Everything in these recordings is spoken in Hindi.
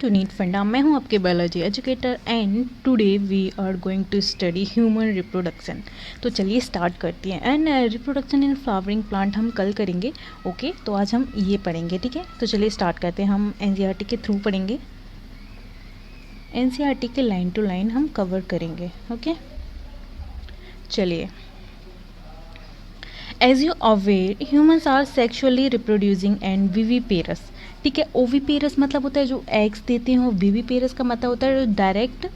टू नीट फंडा। मैं हूं आपके biology educator and today we are going to study human reproduction. तो चलिए स्टार्ट करते हैं। And reproduction in flowering plant हम कल करेंगे। ओके तो आज हम ये पढ़ेंगे, ठीक है। तो चलिए स्टार्ट करते हैं। हम एनसीईआरटी के थ्रू पढ़ेंगे, एनसीईआरटी के लाइन टू लाइन हम कवर करेंगे। ओके चलिए। As you aware humans are sexually reproducing and viviparous, ठीक है। ओविपेरस मतलब होता है जो एग्स देते हैं, और विविपेरस का मतलब होता है डायरेक्ट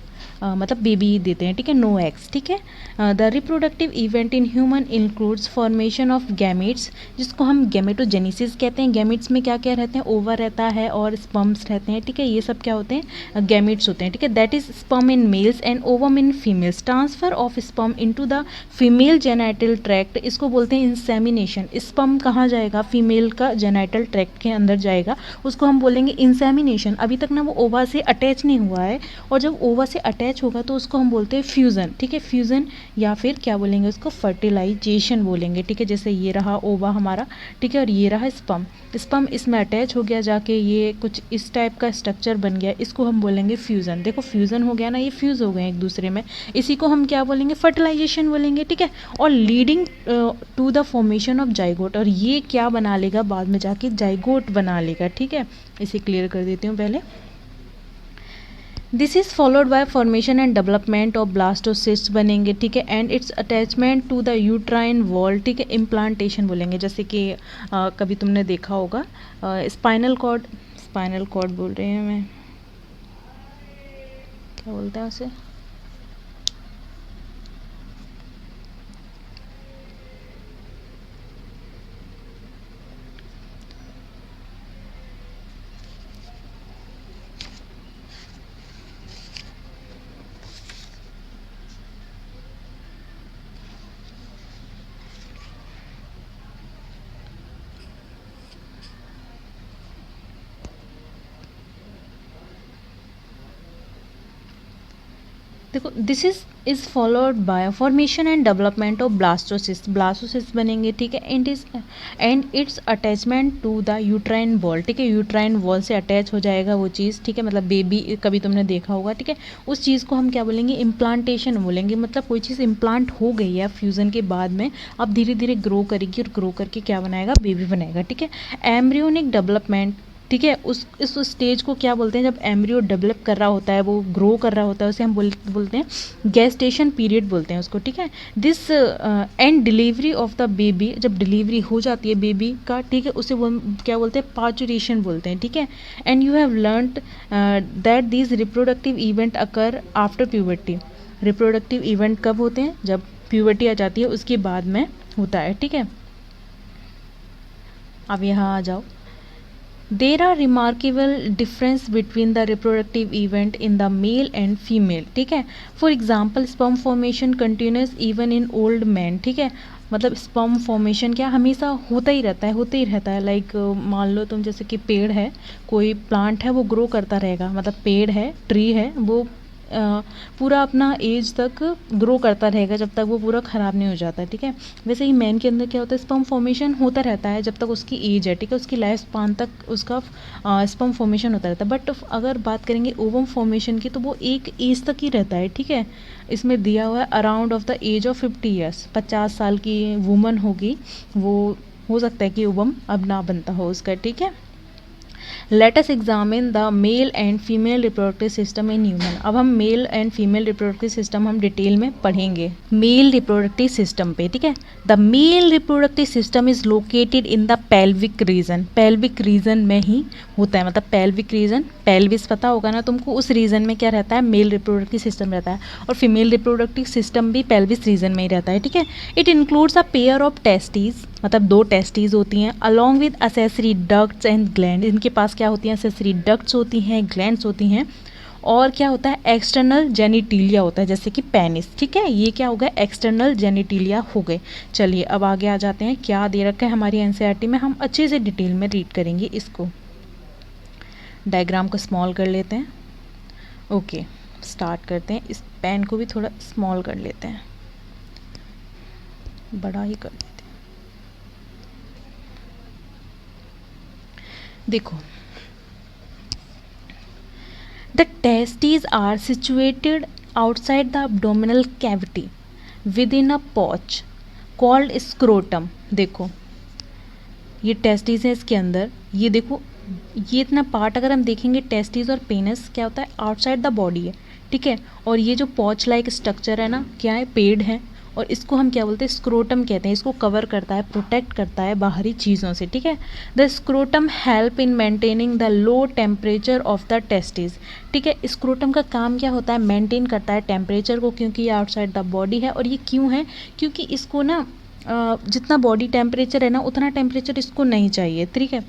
मतलब बेबी देते हैं, ठीक है, नो एग्स, ठीक है। The reproductive event in human includes formation of gametes, जिसको हम गैमेटोजेनेसिस कहते हैं। गैमेट्स में क्या क्या रहते हैं, ओवर रहता है और स्पर्म्स रहते हैं, ठीक है। ये सब क्या होते हैं, गैमेट्स होते हैं, ठीक है। That is sperm in males and ovum in females. Transfer of sperm into the female genital tract, इसको बोलते हैं इंसेमिनेशन। स्पर्म कहाँ जाएगा, फीमेल का जेनाइटल ट्रैक्ट के अंदर जाएगा, उसको हम बोलेंगे इंसेमिनेशन। अभी तक ना वो ओवा से अटैच नहीं हुआ है, और जब ओवा से अटैच होगा तो उसको हम बोलते हैं फ्यूज़न, ठीक है। फ्यूज़न या फिर क्या बोलेंगे उसको, फर्टिलाइजेशन बोलेंगे, ठीक है। जैसे ये रहा ओवा हमारा, ठीक है, और ये रहा स्पर्म। स्पर्म इसमें अटैच हो गया जाके, ये कुछ इस टाइप का स्ट्रक्चर बन गया, इसको हम बोलेंगे फ्यूज़न। देखो फ्यूज़न हो गया ना, ये फ्यूज़ हो गए एक दूसरे में, इसी को हम क्या बोलेंगे, फर्टिलाइजेशन बोलेंगे, ठीक है। और leading to the formation of zygote, और ये क्या बना लेगा बाद में जाके, जाइगोट बना लेगा, ठीक है। इसे क्लियर कर देती हूँ पहले। This is followed by formation and development of blastocyst बनेंगे, ठीक है, and its attachment to the uterine wall, ठीक है। इम्प्लांटेशन बोलेंगे, जैसे कि कभी तुमने देखा होगा स्पाइनल कॉर्ड, स्पाइनल कॉर्ड बोल रही हैं मैं, क्या बोलते हैं उसे, देखो this is followed by formation and development of blastocyst, blastocyst बनेंगे, ठीक है। And its attachment to the uterine wall, ठीक है। यूट्राइन वॉल से अटैच हो जाएगा वो चीज़, ठीक है, मतलब बेबी कभी तुमने देखा होगा, ठीक है। उस चीज़ को हम क्या बोलेंगे, इम्प्लांटेशन बोलेंगे। मतलब कोई चीज़ इम्प्लांट हो गई है फ्यूज़न के बाद में, अब धीरे धीरे ग्रो करेगी, और ग्रो करके क्या बनाएगा, बेबी बनाएगा, ठीक है। एम्ब्रियोनिक डेवलपमेंट, ठीक है, उस स्टेज को क्या बोलते हैं, जब एम्ब्रियो डेवलप कर रहा होता है, वो ग्रो कर रहा होता है, उसे हम बोलते हैं गेस्टेशन पीरियड बोलते हैं उसको, ठीक है। This and delivery of the baby, जब डिलीवरी हो जाती है बेबी का, ठीक है, उसे क्या बोलते हैं, पार्चुरेशन बोलते हैं, ठीक है। And you have learned that these reproductive event occur after puberty. Reproductive event कब होते हैं, जब प्यूबर्टी आ जाती है, उसके बाद में होता है, ठीक है। अब यहाँ आ जाओ। There are remarkable difference between the reproductive event in the male and female, ठीक है। For example, sperm formation continues even in old men, ठीक है। मतलब स्पर्म फॉर्मेशन क्या हमेशा होता ही रहता है, होता ही रहता है। लाइक मान लो तुम, जैसे कि पेड़ है, कोई प्लांट है, वो ग्रो करता रहेगा, मतलब पेड़ है, ट्री है, वो पूरा अपना एज तक ग्रो करता रहेगा, जब तक वो पूरा ख़राब नहीं हो जाता है, ठीक है। वैसे ही मैन के अंदर क्या होता है, स्पर्म फॉर्मेशन होता रहता है जब तक उसकी एज है, ठीक है, उसकी लाइफ स्पान तक उसका स्पर्म फॉर्मेशन होता रहता है। बट अगर बात करेंगे ओवम फॉर्मेशन की, तो वो एक एज तक ही रहता है, ठीक है। इसमें दिया हुआ है around of the as of 50 years, 50 साल की वुमन होगी, वो हो सकता है कि ओवम अब ना बनता हो उसका, ठीक है। Late us examine the male and female reproductive system in human. अब हम male and female reproductive system हम डिटेल में पढ़ेंगे। मेल रिप्रोडक्टिव सिस्टम पे, ठीक है। The male reproductive system is located in the pelvic region, pelvic region में ही होता है, मतलब पेल्विक रीजन, पेल्विस पता होगा ना तुमको, उस रीजन में क्या रहता है, मेल रिप्रोडक्टिव सिस्टम रहता है, और फीमेल रिप्रोडक्टिव सिस्टम भी पेल्विस रीजन में ही रहता है, ठीक है। It includes a pair of testes, मतलब 2 टेस्टीज होती हैं, along with accessory ducts and gland. इनके पास क्या होती हैं, असेसरी डक्ट्स होती हैं, ग्लैंड्स होती हैं, और क्या होता है, एक्सटर्नल जेनिटिलिया होता है, जैसे कि पेनिस, ठीक है। ये क्या हो गया, एक्सटर्नल जेनिटिलिया हो गए। चलिए अब आगे आ जाते हैं, क्या दे रखा है हमारी एनसीईआरटी में, हम अच्छे से डिटेल में रीड करेंगे इसको। डायग्राम को स्मॉल कर लेते हैं। ओके स्टार्ट करते हैं। इस पेन को भी थोड़ा स्मॉल कर लेते हैं, बड़ा ही कर लेते हैं। देखो The testes are situated outside the abdominal cavity within a pouch called scrotum. देखो ये टेस्टिस है इसके अंदर, ये देखो ये इतना पार्ट अगर हम देखेंगे टेस्टिस और पेनिस क्या होता है आउटसाइड द बॉडी है, ठीक है। और ये जो पॉच लाइक स्ट्रक्चर है ना क्या है, पेड़ है, और इसको हम क्या बोलते हैं स्क्रोटम कहते हैं। इसको कवर करता है, प्रोटेक्ट करता है बाहरी चीज़ों से, ठीक है। The scrotum help in maintaining the low temperature of the testis, ठीक है। स्क्रोटम का काम क्या होता है, मेंटेन करता है टेम्परेचर को, क्योंकि ये आउटसाइड द बॉडी है। और ये क्यों है, क्योंकि इसको ना जितना बॉडी टेम्परेचर है ना उतना टेम्परेचर इसको नहीं चाहिए, ठीक है।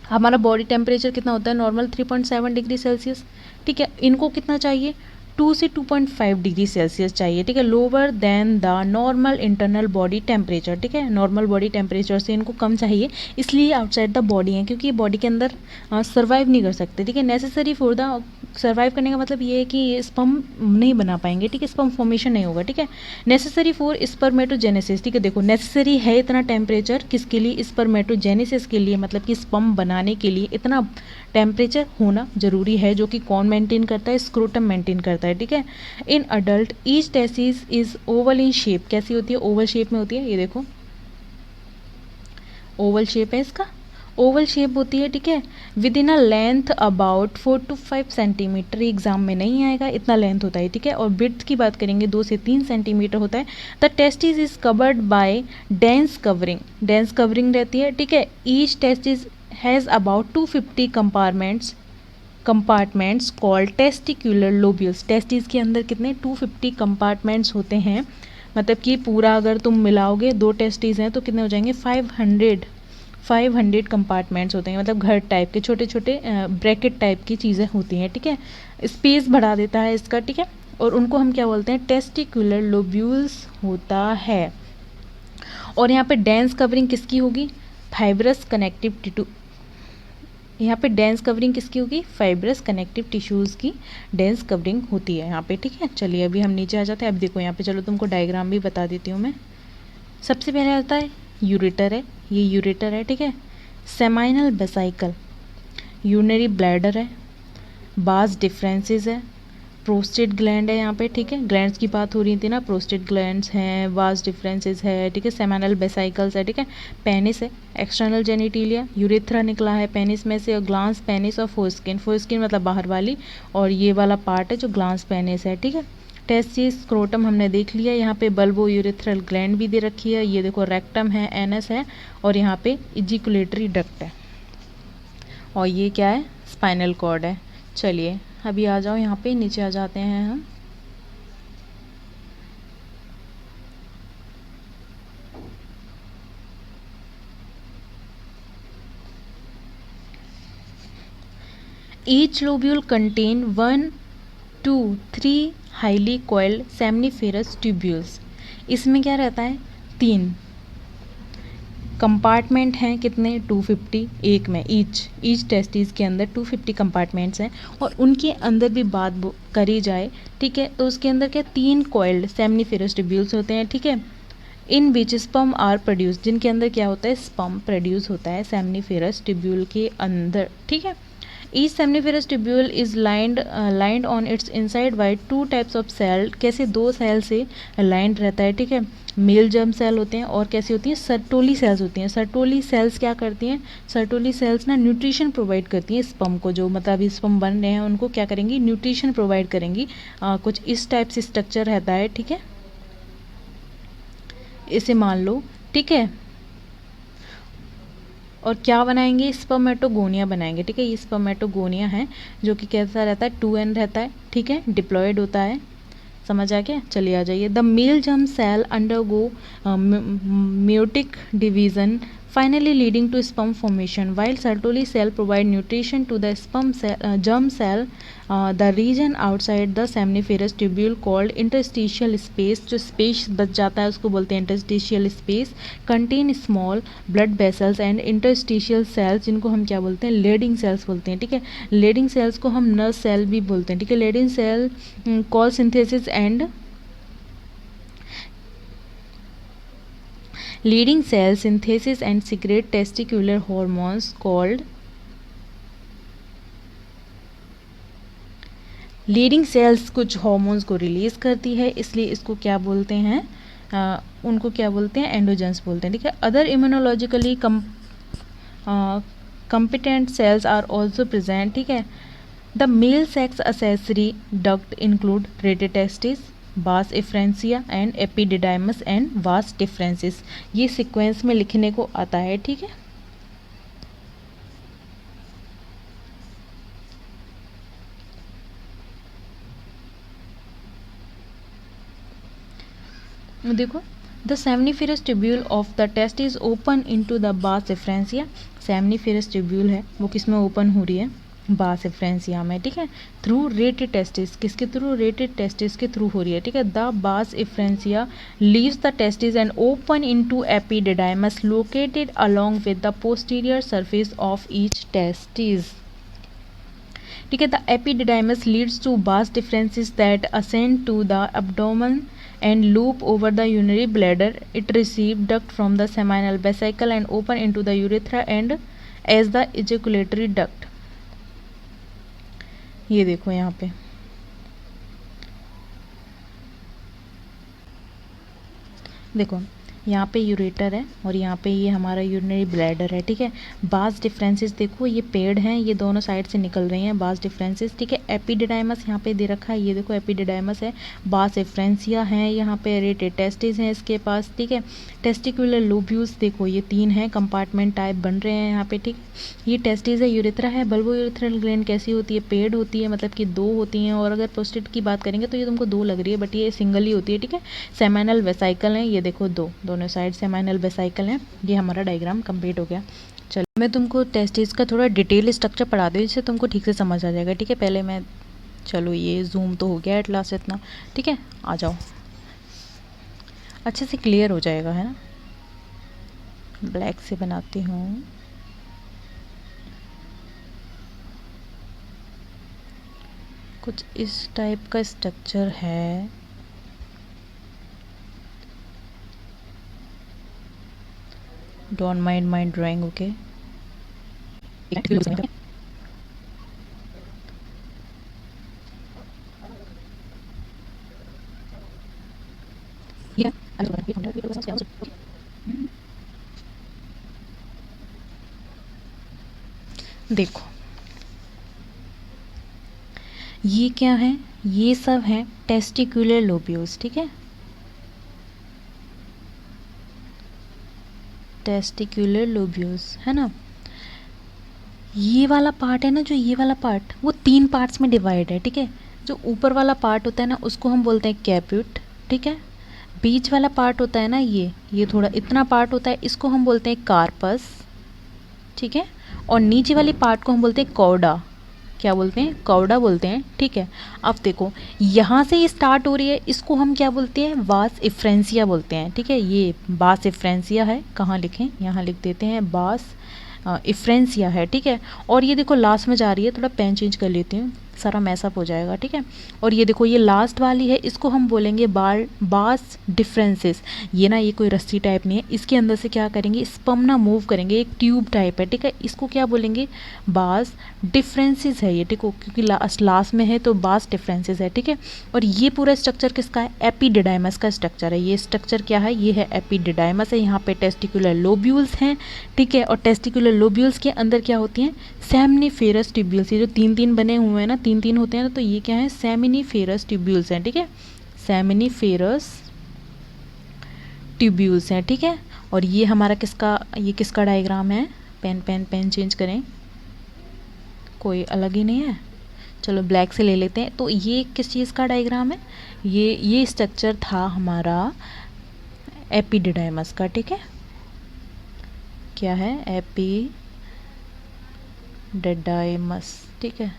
हमारा बॉडी टेम्परेचर कितना होता है नॉर्मल 3.7 डिग्री सेल्सियस, ठीक है। इनको कितना चाहिए 2 से 2.5 डिग्री सेल्सियस चाहिए, ठीक है, lower than the normal internal body temperature, ठीक है। नॉर्मल बॉडी टेम्परेचर से इनको कम चाहिए, इसलिए आउटसाइड द बॉडी है, क्योंकि ये बॉडी के अंदर सर्वाइव नहीं कर सकते, ठीक है। नेसेसरी फॉर द सर्वाइव करने का मतलब ये है कि ये स्पर्म नहीं बना पाएंगे, ठीक है, स्पर्म फॉर्मेशन नहीं होगा, ठीक है। नेसेसरी फॉर स्पर्मेटोजेनेसिस, ठीक है, देखो नेसेसरी है इतना टेम्परेचर किसके लिए, स्पर्मेटोजेनेसिस के लिए, मतलब कि स्पर्म बनाने के लिए इतना टेम्परेचर होना जरूरी है, जो कि कौन मेंटेन करता है, स्क्रोटम मेंटेन करता है, ठीक है। In adult each testis is oval in shape, कैसी होती है, ओवल शेप में होती है, ये देखो ओवल शेप है इसका, ओवल शेप होती है, ठीक है। With in a length about 4 to 5 centimetre, exam में नहीं आएगा, इतना लेंथ होता है, ठीक है। और विड्थ की बात करेंगे 2 से 3 सेंटीमीटर होता है। The testis is covered bye dense covering, dense covering रहती है, ठीक है। Each testis has about 250 compartments called testicular lobules. Testis के अंदर कितने 250 कंपार्टमेंट्स होते हैं, मतलब कि पूरा अगर तुम मिलाओगे 2 टेस्टिस हैं तो कितने हो जाएंगे 500 कंपार्टमेंट्स होते हैं, मतलब घर टाइप के छोटे छोटे ब्रैकेट टाइप की चीज़ें होती हैं, ठीक है। स्पेस बढ़ा देता है इसका, ठीक है। और उनको हम क्या बोलते हैं, टेस्टिकुलर लोब्यूल्स होता है। और यहाँ पे डेंस कवरिंग किसकी होगी, फाइब्रस कनेक्टिव टिश्यू, यहाँ पे डेंस कवरिंग किसकी होगी, फाइब्रस कनेक्टिव टिश्यूज़ की डेंस कवरिंग होती है यहाँ पे, ठीक है। चलिए अभी हम नीचे आ जाते हैं। अब देखो यहाँ पे, चलो तुमको डायग्राम भी बता देती हूँ मैं। सबसे पहले आता है यूरेटर है, ये यूरेटर है, ठीक है। सेमाइनल वेसिकल, यूरिनरी ब्लैडर है, बास डिफरेंसेस है, प्रोस्टेट ग्लैंड है यहाँ पे, ठीक है। ग्लैंड्स की बात हो रही थी ना, प्रोस्टेट ग्लैंड्स हैं, वास डिफरेंसेस है, ठीक है। सेमाइनल वेसिकल्स है, ठीक है। पेनिस है, एक्सटर्नल जेनिटिलिया, यूरेथ्रा निकला है पेनिस में से, और ग्लांस पेनिस और फोस्किन, फोस्किन मतलब बाहर वाली, और ये वाला पार्ट है जो ग्लांस पेनिस है, ठीक है। टेस्टिस स्क्रोटम हमने देख लिया, यहाँ पे बल्बो यूरेथ्रल ग्लैंड भी दे रखी है, ये देखो रेक्टम है, एनस है, और यहाँ पे इजिकुलेटरी डक्ट है, और ये क्या है, स्पाइनल कॉर्ड है। चलिए अभी आ जाओ यहाँ पे, नीचे आ जाते हैं हम। Each lobule contain 1, 2, 3 highly coiled seminiferous tubules। इसमें क्या रहता है, 3 कंपार्टमेंट हैं, कितने 250 एक में, ईच टेस्टिस के अंदर 250 कंपार्टमेंट्स हैं। और उनके अंदर भी बात करी जाए, ठीक है, तो उसके अंदर क्या 3 कॉइल्ड सेमनीफेरस ट्यूब्यूल्स होते हैं, ठीक है। इन विच स्पर्म आर प्रोड्यूस, जिनके अंदर क्या होता है, स्पर्म प्रोड्यूस होता है सेमनीफेरस ट्यूब्यूल के अंदर, ठीक है। Each seminiferous tubule is lined on its inside by 2 types of cell, कैसे 2 सेल से लाइंड रहता है, ठीक है। मेल जर्म सेल होते हैं, और कैसी होती हैं, सर्टोली सेल्स होती हैं। सर्टोली सेल्स क्या करती हैं, सर्टोली सेल्स ना न्यूट्रिशन प्रोवाइड करती हैं स्पर्म को, जो मतलब अभी स्पर्म बन रहे हैं उनको क्या करेंगी, न्यूट्रिशन प्रोवाइड करेंगी। कुछ इस टाइप से स्ट्रक्चर रहता है, ठीक है, इसे मान लो, ठीक है। और क्या बनाएंगे, स्पर्मेटोगोनिया बनाएंगे, ठीक है। ये स्पर्मेटोगोनिया है जो कि कैसा रहता है, 2n रहता है, ठीक है, डिप्लॉयड होता है, समझ आ गया। चलिए आ जाइए। The male germ cell undergo meiotic division finally leading to sperm formation, while Sertoli cell provide nutrition to the germ cell. The region outside the seminiferous tubule called interstitial space, जो space बच जाता है उसको बोलते हैं interstitial space, contain small blood vessels and interstitial cells, जिनको हम क्या बोलते हैं, लीडिंग cells बोलते हैं, ठीक है। लीडिंग cells को हम नर्व cell भी बोलते हैं, ठीक है। Leading cell call synthesis and leading cell synthesis and secrete testicular hormones called Leydig cells कुछ हार्मोन्स को रिलीज करती है, इसलिए इसको क्या बोलते हैं, उनको क्या बोलते हैं, एंडोजेंस बोलते हैं, ठीक है। Other immunologically competent cells are also present, ठीक है। The male sex accessory duct include rete testis, vasa efferentia and epididymis and vas deferens. ये सीक्वेंस में लिखने को आता है, ठीक है। देखो, the seminiferous tubule of the testis is open into the vasa efferentia. Seminiferous tubule है वो किस में ओपन हो रही है, बास एफ्रेंसिया में, ठीक है। थ्रू रेटेड टेस्टिस, किसके थ्रू, रेटेड टेस्टिस के थ्रू हो रही है, ठीक है। The vasa efferentia leaves the testis and open into epididymis located along with the posterior surface of each testis, ठीक है। The epididymis leads to vas deferens that ascend to the abdomen and loop over the urinary bladder. It receive duct from the seminal vesicle and open into the urethra and as the ejaculatory duct. ये देखो यहाँ पे देखो, यहाँ पे यूरेटर है और यहाँ पे ये हमारा यूरिनरी ब्लैडर है, ठीक है। बास डिफरेंसेस देखो, ये पेड़ हैं, ये दोनों साइड से निकल रही हैं बास डिफरेंसेस, ठीक है। एपिडिडाइमस यहाँ पे दे रखा है, ये देखो एपिडिडाइमस है, बास एफ्रेंसिया है, यहाँ पे रेटेड टेस्टिस हैं इसके पास, ठीक है। टेस्टिकुलर लोब्यूल्स देखो, ये 3 हैं, कंपार्टमेंट टाइप बन रहे हैं यहाँ पे, ठीक। ये टेस्टिस है, यूरेथ्रा है, बल्बो यूरेथ्रल ग्लैंड कैसी होती है, पेड़ होती है, मतलब कि 2 होती हैं, और अगर प्रोस्टेट की बात करेंगे तो ये तुमको 2 लग रही है, बट ये सिंगल ही होती है, ठीक है। सेमिनल वेसाइकल है, ये देखो 2, दोनों साइड सेमिनल वेसाइकल है। ये हमारा डायग्राम कंप्लीट हो गया। चलो मैं तुमको टेस्टिस का थोड़ा डिटेल स्ट्रक्चर पढ़ा दूँ, जिससे तुमको ठीक से समझ आ जाएगा, ठीक है। पहले मैं, चलो ये जूम तो हो गया एट लास्ट इतना, ठीक है, आ जाओ, अच्छे से क्लियर हो जाएगा, है ना। ब्लैक से बनाती हूँ, कुछ इस टाइप का स्ट्रक्चर है। Don't mind my drawing, okay. देखो ये क्या है, ये सब है टेस्टिकुलर लोब्यूल्स, ठीक है। टेस्टिकुलर लोब्यूल्स है ना। ये वाला पार्ट है ना, जो ये वाला पार्ट, वो 3 पार्ट्स में डिवाइड है, ठीक है। जो ऊपर वाला पार्ट होता है ना, उसको हम बोलते हैं कैप्यूट, ठीक है। बीच वाला पार्ट होता है ना, ये थोड़ा इतना पार्ट होता है, इसको हम बोलते हैं कार्पस, ठीक है। और नीचे वाली पार्ट को हम बोलते हैं कौडा, क्या बोलते हैं, कौडा बोलते हैं, ठीक है। अब देखो यहाँ से ये स्टार्ट हो रही है, इसको हम क्या बोलते हैं, वास एफ्रेंसिया बोलते हैं, ठीक है। ये बास एफ्रेंसिया है, कहाँ लिखें, यहाँ लिख देते हैं, बास एफ्रेंसिया है, ठीक है। और ये देखो लास्ट में जा रही है, थोड़ा पेन चेंज कर लेती हूँ, सारा मैसअप हो जाएगा, ठीक है। और ये देखो ये लास्ट वाली है, इसको हम बोलेंगे बास डिफरेंसेस। ये ना, ये कोई रस्सी टाइप नहीं है, इसके अंदर से क्या करेंगे, स्पर्म ना मूव करेंगे, एक ट्यूब टाइप है, ठीक है। इसको क्या बोलेंगे, बास डिफरेंसेस है ये, ठीक है, क्योंकि लास्ट में है तो बास डिफरेंसेस है, ठीक है। और ये पूरा स्ट्रक्चर किसका है, एपिडिडाइमस का स्ट्रक्चर है। ये स्ट्रक्चर क्या है, ये है एपिडिडाइमस है। यहाँ पे टेस्टिकुलर लोब्यूल्स हैं, ठीक है। और टेस्टिकुलर लोब्यूल्स के अंदर क्या होती हैं, सेमनीफेरस ट्यूब्यूल्स। ये जो 3-3 बने हुए हैं ना, 3-3 होते हैं ना, तो ये क्या है, सेमिनीफेरस ट्यूब्यूल्स हैं, ठीक है। सेमिनीफेरस ट्यूब्यूल्स हैं, ठीक है। और ये हमारा किसका, ये किसका डायग्राम है, पेन चेंज करें, कोई अलग ही नहीं है, चलो ब्लैक से ले लेते हैं। तो ये किस चीज़ का डायग्राम है, ये स्ट्रक्चर था हमारा एपिडिडाइमस का, ठीक है। क्या है, एपिडिडाइमस, ठीक है।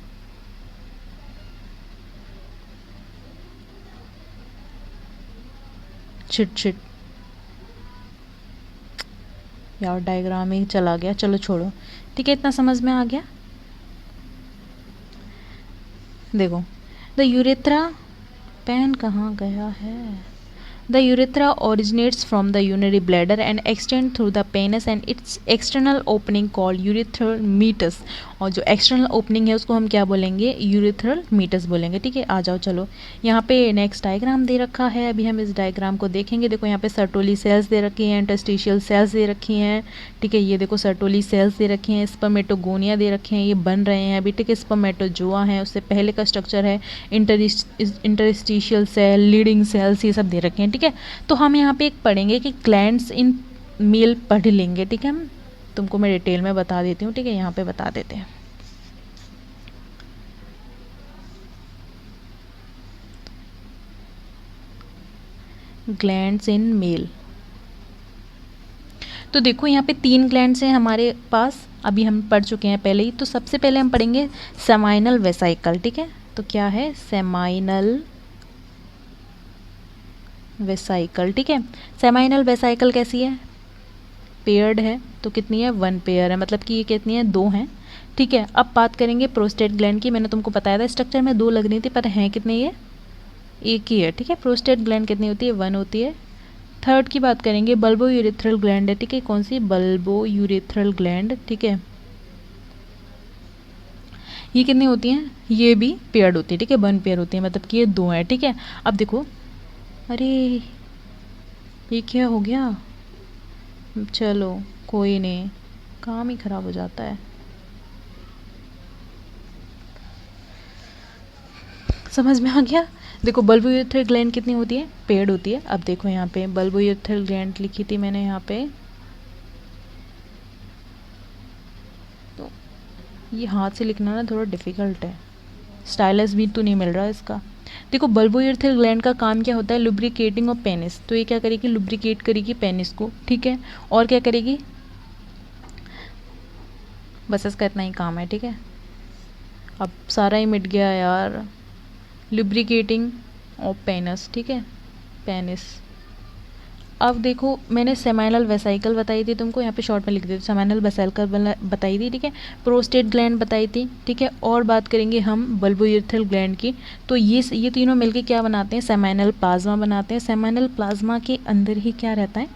छिट यार, डायग्राम ही चला गया, चलो छोड़ो, ठीक है, इतना समझ में आ गया। देखो, द यूरेथ्रा, पेन कहाँ गया है, The urethra originates from the urinary bladder and extends through the penis and its external opening called urethral meatus. और जो एक्सटर्नल ओपनिंग है उसको हम क्या बोलेंगे, यूरिथ्रल मीटस बोलेंगे। ठीक है, आ जाओ चलो यहाँ पे नेक्स्ट डायग्राम दे रखा है, अभी हम इस डायग्राम को देखेंगे। देखो यहाँ पे सर्टोली सेल्स दे रखी हैं, इंटरस्टिशियल सेल्स दे रखी हैं। ठीक है, ये देखो सर्टोली सेल्स दे रखी हैं, स्पर्मेटोगोनिया दे रखे हैं, ये बन रहे हैं अभी। ठीक है, स्पर्मेटोजोआ है, उससे पहले का स्ट्रक्चर है इंटरस्टिशियल सेल, लीडिंग सेल्स, ये सब दे रखे हैं। ठीक है, तो हम यहाँ पे एक पढ़ेंगे कि ग्लैंड्स इन मेल पढ़ लेंगे। ठीक है, हम तुमको मैं डिटेल में बता देती हूँ। ठीक है, यहाँ पे बता देते हैं। ग्लैंड्स इन मेल, तो देखो यहाँ पे 3 ग्लैंड्स हैं हमारे पास, अभी हम पढ़ चुके हैं पहले ही। तो सबसे पहले हम पढ़ेंगे सेमाइनल वेसाइकल। ठीक है, तो क्या है सेमाइनल वेसाइकल। ठीक है, सेमाइनल वेसाइकल कैसी है, पेयर्ड है। तो कितनी है, 1 पेयर है, मतलब कि ये कितनी है, 2 हैं। ठीक है, अब बात करेंगे प्रोस्टेट ग्लैंड की। मैंने तुमको बताया था स्ट्रक्चर में 2 लग रही थी, पर हैं कितने, ये एक ही है। ठीक है, प्रोस्टेट ग्लैंड कितनी होती है, 1 होती है। थर्ड की बात करेंगे बल्बो यूरेथ्रल ग्लैंड है। ठीक है, कौन सी, बल्बो यूरेथ्रल ग्लैंड। ठीक है, ये कितनी होती हैं, ये भी पेयर्ड होती है। ठीक है, 1 पेयर होती है, मतलब कि ये 2 है। ठीक है, अब देखो, अरे ये क्या हो गया, चलो कोई नहीं, काम ही ख़राब हो जाता है। समझ में आ गया। देखो बल्बो यूरेथ्रल ग्लैंड कितनी होती है, पेयर्ड होती है। अब देखो यहाँ पे बल्बो यूरेथ्रल ग्लैंड लिखी थी मैंने यहाँ पे, तो ये हाथ से लिखना ना थोड़ा डिफ़िकल्ट है, स्टाइलस भी तो नहीं मिल रहा इसका। देखो बल्बो यूरेथ्रल ग्लैंड का काम क्या होता है, लुब्रिकेटिंग ऑफ पेनिस। तो ये क्या करेगी, लुब्रिकेट करेगी पेनिस को। ठीक है, और क्या करेगी, बस इसका इतना ही काम है। ठीक है, अब सारा ही मिट गया यार, लुब्रिकेटिंग ऑफ पेनिस। ठीक है, पेनिस। अब देखो मैंने सेमाइनल वेसाइकल बताई थी तुमको, यहाँ पे शॉर्ट में लिख देती, सेमाइनल वेसाइकल बताई थी। ठीक है, प्रोस्टेट ग्लैंड बताई थी। ठीक है, और बात करेंगे हम बल्बो यूरेथ्रल ग्लैंड की। तो ये तीनों मिलके क्या बनाते हैं, सेमाइनल प्लाज्मा बनाते हैं। सेमाइनल प्लाज्मा के अंदर ही क्या रहता है,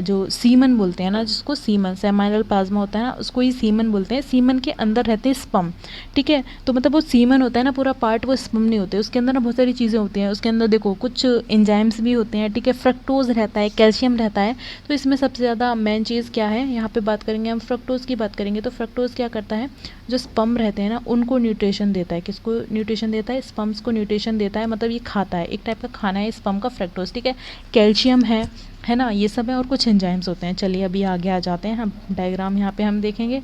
जो सीमन बोलते हैं ना, जिसको सीमन, सेमाइनल प्लाज्मा होता है ना, उसको ही सीमन बोलते हैं। सीमन के अंदर रहते हैं स्पर्म। ठीक है, तो मतलब वो सीमन होता है ना पूरा पार्ट, वो स्पर्म नहीं होते, उसके अंदर ना बहुत सारी चीज़ें होती हैं। उसके अंदर देखो कुछ एंजाइम्स भी होते हैं। ठीक है, फ्रक्टोज रहता है, कैल्शियम रहता है। तो इसमें सबसे ज़्यादा मेन चीज़ क्या है, यहाँ पे बात करेंगे हम फ्रक्टोज की बात करेंगे। तो फ्रक्टोज क्या करता है, जो स्पर्म रहते हैं ना उनको न्यूट्रिशन देता है। किसको न्यूट्रिशन देता है, स्पर्म्स को न्यूट्रिशन देता है, मतलब ये खाता है, एक टाइप का खाना है स्पर्म का फ्रक्टोज। ठीक है, कैल्शियम है ना, ये सब है, और कुछ एंजाइम्स होते हैं। चलिए अभी आगे आ जाते हैं, हम डायग्राम यहाँ पे हम देखेंगे।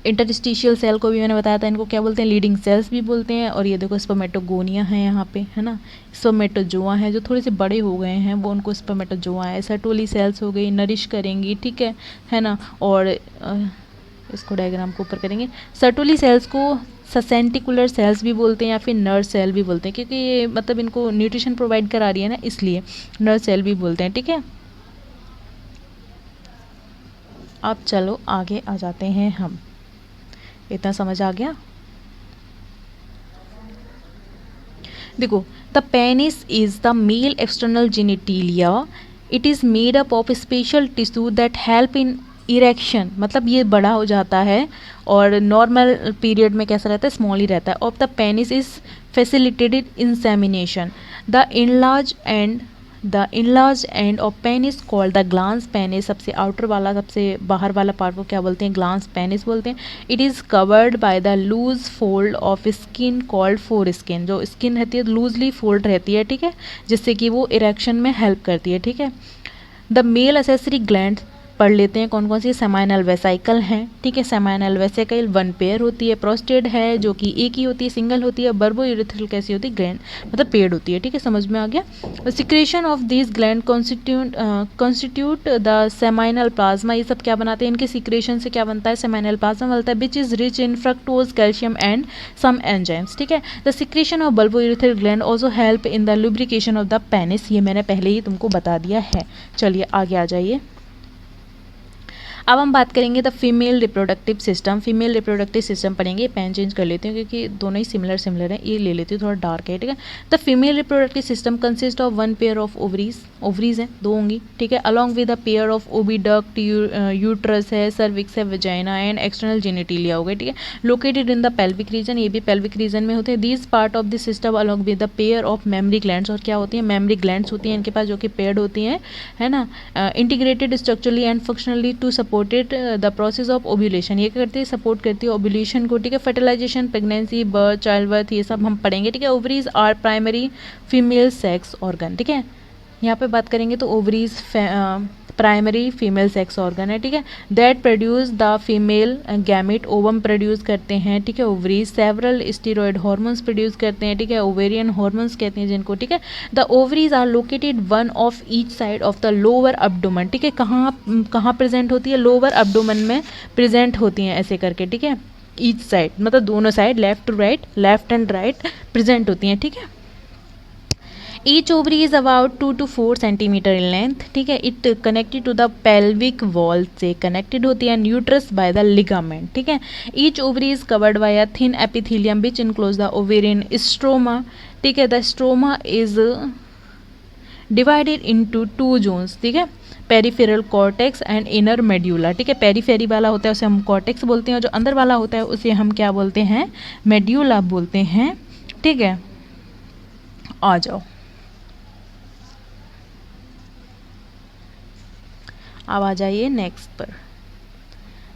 इंटरस्टिशियल सेल को भी मैंने बताया था, इनको क्या बोलते हैं, लीडिंग सेल्स भी बोलते हैं। और ये देखो स्पर्मेटोगोनिया है यहाँ पे, है ना, स्पर्मेटोजोआ है, जो थोड़े से बड़े हो गए हैं वो उनको स्पर्मेटोजोआ है। सर्टोली सेल्स हो गई, नरिश करेंगी। ठीक है ना, और इसको डायग्राम को ऊपर करेंगे। सर्टोली सेल्स को ससेंटिकुलर सेल्स भी बोलते हैं या फिर नर्व सेल भी बोलते हैं, क्योंकि ये मतलब इनको न्यूट्रिशन प्रोवाइड करा रही है ना, इसलिए नर्व सेल भी बोलते हैं। ठीक है, अब चलो आगे आ जाते हैं हम, इतना समझ आ गया। देखो the penis is the male external genitalia, it is made up of special tissue that help in erection, मतलब ये बड़ा हो जाता है और नॉर्मल पीरियड में कैसा रहता है, स्मॉल ही रहता है। Of the penis is facilitated insemination, the enlarge end of penis called the glans penis, सबसे आउटर वाला, सबसे बाहर वाला पार्ट को क्या बोलते हैं, ग्लांस पेनिस बोलते हैं। It is covered by the loose fold of skin called foreskin, जो स्किन रहती है लूजली फोल्ड रहती है। ठीक है, जिससे कि वो इरेक्शन में हेल्प करती है। ठीक है, द मेल एसेसरी ग्लैंड पढ़ लेते हैं कौन कौन सी, सेमाइनल वेसाइकल हैं। ठीक है, सेमाइनल वेसाइकल 1 पेयर होती है। प्रोस्टेट है जो कि एक ही होती है, सिंगल होती है। बर्बो यूरेथ्रल कैसी होती है, ग्लैंड मतलब पेयर्ड होती है। ठीक है, समझ में आ गया। Secretion of this gland constitute the seminal plasma, ये सब क्या बनाते हैं, इनके सिक्रेशन से क्या बनता है, सेमाइनल प्लाज्मा बनता है, which is rich in fructose, calcium and some enzymes. ठीक है, the secretion of bulbourethral gland also help in the lubrication of the penis, ये मैंने पहले ही तुमको बता दिया है। चलिए आगे आ जाइए। अब हम बात करेंगे the female reproductive system. Female reproductive system पढ़ेंगे, पेन चेंज कर लेती हूँ क्योंकि दोनों ही सिमिलर हैं, ये ले लेती हूँ, थोड़ा डार्क है, ठीक है। The female reproductive system consist of one pair of ovaries हैं, 2 होंगी, ठीक है, along with a pair of oviduct, uterus है, सर्विक्स है, वेजाइना एंड एक्सटर्नल जेनिटिलिया हो गए, ठीक है, located in the pelvic region, ये भी पेल्विक रीजन में होते हैं। These part of this system along with the pair of mammary glands, और क्या होती है, मेमरी ग्लैंड्स होती हैं इनके पास, जो कि पेयर्ड होती हैं, है ना, integrated structurally and functionally to supported the process of ovulation, ये करती है, सपोर्ट करती है ओव्यूलेशन को, ठीक है। Fertilisation, pregnancy, birth, childbirth, ये सब हम पढ़ेंगे, ठीक है। Ovaries are primary female sex organ, ठीक है, यहाँ पे बात करेंगे तो ovaries primary female sex organ है, ठीक है, that produce the female gamete, ovum produce करते हैं, ठीक है, ovaries several steroid hormones produce करते हैं, ठीक है, ओवेरियन हार्मोन्स कहते हैं जिनको, ठीक है। The ovaries are located one of each side of the lower abdomen, ठीक है, कहाँ प्रेजेंट होती है, लोअर अब्डोमेन में प्रेजेंट होती हैं ऐसे करके, ठीक है, ईच साइड मतलब दोनों side, left to right, left and right present होती हैं, ठीक है। Each ovary is about 2 to 4 centimetre in length, ठीक है, it connected to the pelvic wall से कनेक्टेड होती है, न्यूट्रस बाय द लिगामेंट, ठीक है। Each ovary is covered by a thin epithelium which enclose the ovarian stroma, ठीक है, the stroma is divided into 2 zones, ठीक है, peripheral cortex and inner medulla, ठीक है, पेरिफेरी वाला होता है उसे हम कॉर्टेक्स बोलते हैं, और जो अंदर वाला होता है उसे हम क्या बोलते हैं, मेड्यूला बोलते हैं, ठीक है। आ जाओ, अब आ जाइए नेक्स्ट पर।